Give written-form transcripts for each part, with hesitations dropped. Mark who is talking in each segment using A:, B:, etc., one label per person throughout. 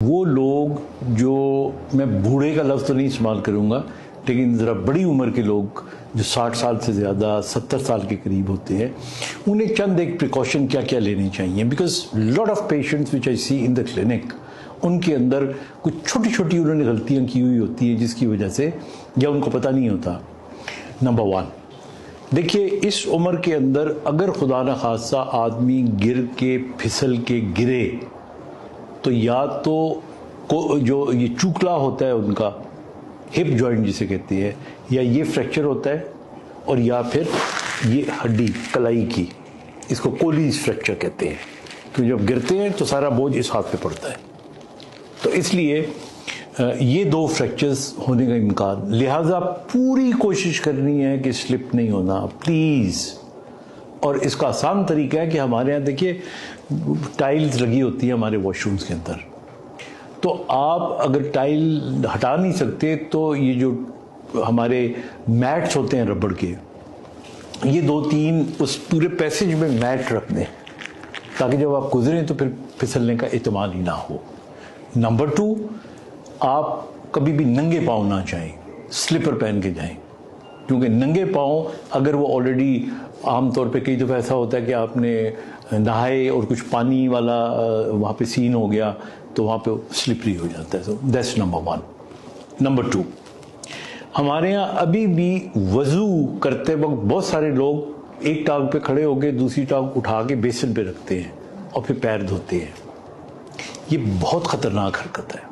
A: वो लोग जो, मैं बूढ़े का लफ्ज़ तो नहीं इस्तेमाल करूँगा, लेकिन ज़रा बड़ी उम्र के लोग जो 60 साल से ज़्यादा 70 साल के करीब होते हैं, उन्हें चंद एक प्रिकॉशन क्या क्या लेनी चाहिए। Because lot of patients which I see in the clinic, उनके अंदर कुछ छोटी छोटी उन्होंने गलतियाँ की हुई होती हैं जिसकी वजह से या उनको पता नहीं होता। नंबर 1, देखिए इस उम्र के अंदर अगर खुदा न खास्ता आदमी गिर के फिसल के गिरे तो या तो जो ये चूकला होता है उनका हिप जॉइंट जिसे कहते हैं, या ये फ्रैक्चर होता है, और या फिर ये हड्डी कलाई की, इसको कोलीज फ्रैक्चर कहते हैं। तो जब गिरते हैं तो सारा बोझ इस हाथ पे पड़ता है। तो इसलिए ये 2 फ्रैक्चर्स होने का इम्कान, लिहाजा पूरी कोशिश करनी है कि स्लिप नहीं होना प्लीज़। और इसका आसान तरीका है कि हमारे यहाँ देखिए टाइल्स लगी होती है हमारे वॉशरूम्स के अंदर, तो आप अगर टाइल हटा नहीं सकते तो ये जो हमारे मैट्स होते हैं रबड़ के, ये 2-3 उस पूरे पैसेज में मैट रख दें ताकि जब आप गुजरें तो फिर फिसलने का एहतमाल ही ना हो। नंबर 2, आप कभी भी नंगे पाँव ना जाएं, स्लीपर पहन के जाएं, क्योंकि नंगे पाँव अगर वो ऑलरेडी, आमतौर पे कई दफ़ा ऐसा होता है कि आपने नहाए और कुछ पानी वाला वहाँ पे सीन हो गया तो वहाँ पे स्लिपरी हो जाता है। So that's number 1। नंबर 2, हमारे यहाँ अभी भी वज़ू करते वक्त बहुत सारे लोग एक टांग पे खड़े होकर दूसरी टांग उठा के बेसिन पे रखते हैं और फिर पैर धोते हैं। ये बहुत ख़तरनाक हरकत है,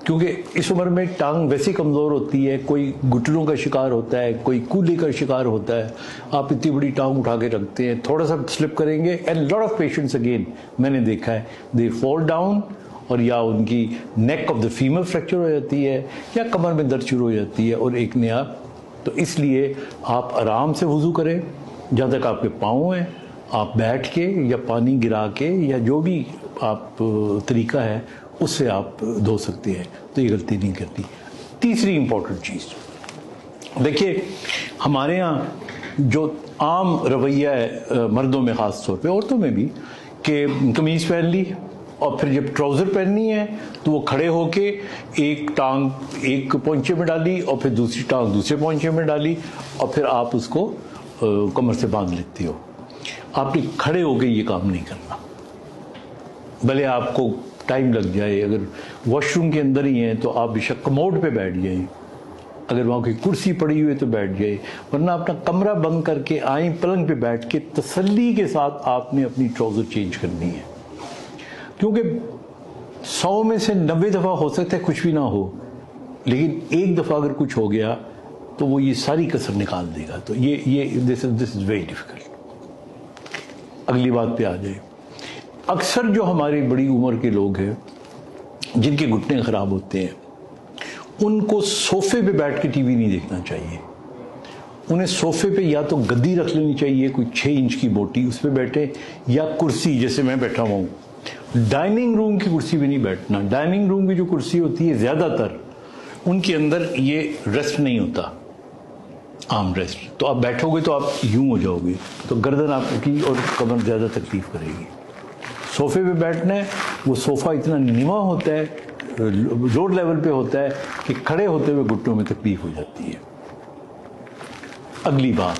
A: क्योंकि इस उम्र में टांग वैसे कमज़ोर होती है, कोई घुटनों का शिकार होता है, कोई कूल्हे का शिकार होता है। आप इतनी बड़ी टांग उठा के रखते हैं, थोड़ा सा स्लिप करेंगे and lot of patients again मैंने देखा है दे फॉल डाउन, और या उनकी neck of the femur fracture हो जाती है या कमर में दर्द शुरू हो जाती है और एक नया। तो इसलिए आप आराम से वज़ू करें, जहाँ तक आपके पाँव हैं आप बैठ के या पानी गिरा के या जो भी आप तरीका है उससे आप धो सकते हैं। तो ये गलती नहीं करती। तीसरी इंपॉर्टेंट चीज़, देखिए हमारे यहाँ जो आम रवैया है मर्दों में ख़ास तौर पे, औरतों में भी, कि कमीज़ पहन ली और फिर जब ट्राउज़र पहननी है तो वो खड़े होके एक टांग एक पोंचे में डाली और फिर दूसरी टांग दूसरे पोंचे में डाली और फिर आप उसको कमर से बांध लेते हो। आपने खड़े होके ये काम नहीं करना, भले आपको टाइम लग जाए। अगर वॉशरूम के अंदर ही हैं तो आप बेशक कमोड पे बैठ जाएं, अगर वहाँ कोई कुर्सी पड़ी हुई है तो बैठ जाए, वरना अपना कमरा बंद करके आए पलंग पे बैठ के तसल्ली के साथ आपने अपनी ट्राउज़र चेंज करनी है। क्योंकि 100 में से 90 दफ़ा हो सकता है कुछ भी ना हो, लेकिन एक दफ़ा अगर कुछ हो गया तो वो ये सारी कसर निकाल देगा। तो ये दिस इज़ वेरी डिफ़िकल्ट। अगली बात पे आ जाए, अक्सर जो हमारी बड़ी उम्र के लोग हैं जिनके घुटने ख़राब होते हैं, उनको सोफ़े पे बैठ के टीवी नहीं देखना चाहिए। उन्हें सोफ़े पे या तो गद्दी रख लेनी चाहिए कोई 6 इंच की मोटी, उस पर बैठे, या कुर्सी जैसे मैं बैठा हुआ हूँ। डाइनिंग रूम की कुर्सी भी नहीं बैठना। डाइनिंग रूम की जो कुर्सी होती है ज़्यादातर उनके अंदर ये रेस्ट नहीं होता, आर्म रेस्ट। तो आप बैठोगे तो आप यूं हो जाओगे, तो गर्दन आपकी और कमर ज़्यादा तकलीफ़ करेगी। सोफ़े पे बैठना है, वो सोफ़ा इतना नीवा होता है, रोड लेवल पे होता है कि खड़े होते हुए घुटनों में तकलीफ़ हो जाती है। अगली बात,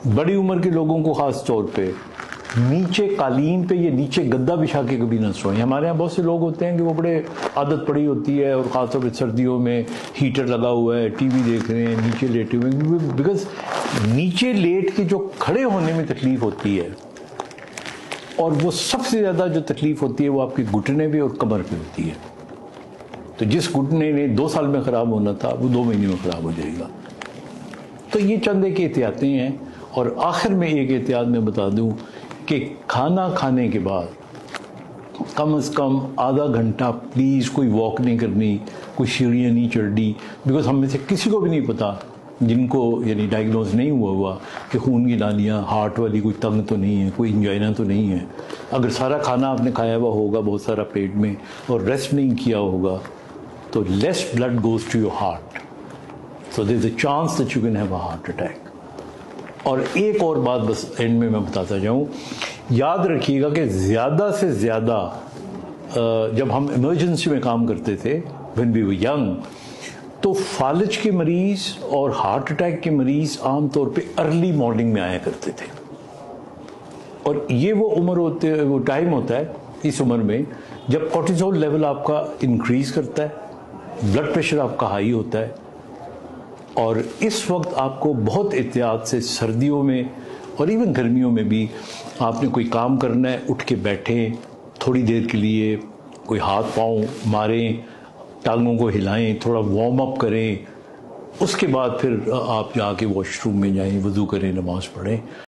A: बड़ी उम्र के लोगों को ख़ास तौर पे नीचे कालीन पे या नीचे गद्दा बिछा के कभी ना सोएं। हमारे यहाँ बहुत से लोग होते हैं कि वो बड़े आदत पड़ी होती है, और ख़ास तौर पे सर्दियों में हीटर लगा हुआ है, टीवी देख रहे हैं, नीचे लेटे हुए, बिकॉज नीचे लेट के जो खड़े होने में तकलीफ़ होती है, और वो सबसे ज़्यादा जो तकलीफ़ होती है वो आपके घुटने पे और कमर पे होती है। तो जिस घुटने ने 2 साल में ख़राब होना था वो 2 महीने में ख़राब हो जाएगा। तो ये चंद एक एहतियातें हैं। और आखिर में एक एहतियात मैं बता दूं कि खाना खाने के बाद कम से कम आधा घंटा प्लीज़ कोई वॉक नहीं करनी, कोई सीढ़ियाँ नहीं चढ़नी। बिकॉज हम में से किसी को भी नहीं पता, जिनको यानी डायग्नोज नहीं हुआ कि खून की नालियाँ हार्ट वाली कोई तंग तो नहीं है, कोई इंजाइना तो नहीं है। अगर सारा खाना आपने खाया हुआ होगा बहुत सारा पेट में और रेस्ट नहीं किया होगा तो less blood goes to your heart, so there is a chance that you can have a heart attack. और एक और बात बस एंड में मैं बताता जाऊँ, याद रखिएगा कि ज़्यादा से ज़्यादा جب ہم ایمرجنسی میں کام کرتے تھے when we were young, تو فالج کے مریض اور ہارٹ اٹیک کے مریض عام طور پہ ارلی مارننگ میں آیا کرتے تھے، اور یہ وہ ٹائم ہوتا ہے اس عمر میں جب کورٹیزول لیول آپ کا انکریز کرتا ہے، بلڈ پریشر آپ کا ہائی ہوتا ہے، اور اس وقت آپ کو بہت احتیاط سے سردیوں میں اور ایون گرمیوں میں بھی آپ نے کوئی کام کرنا ہے، اٹھ کے بیٹھیں تھوڑی دیر کے لیے، کوئی ہاتھ پاؤں ماریں، ٹانگوں کو ہلائیں، تھوڑا وارم اپ کریں، اس کے بعد پھر آپ جا کے واش روم میں جائیں، وضو کریں، نماز پڑھیں۔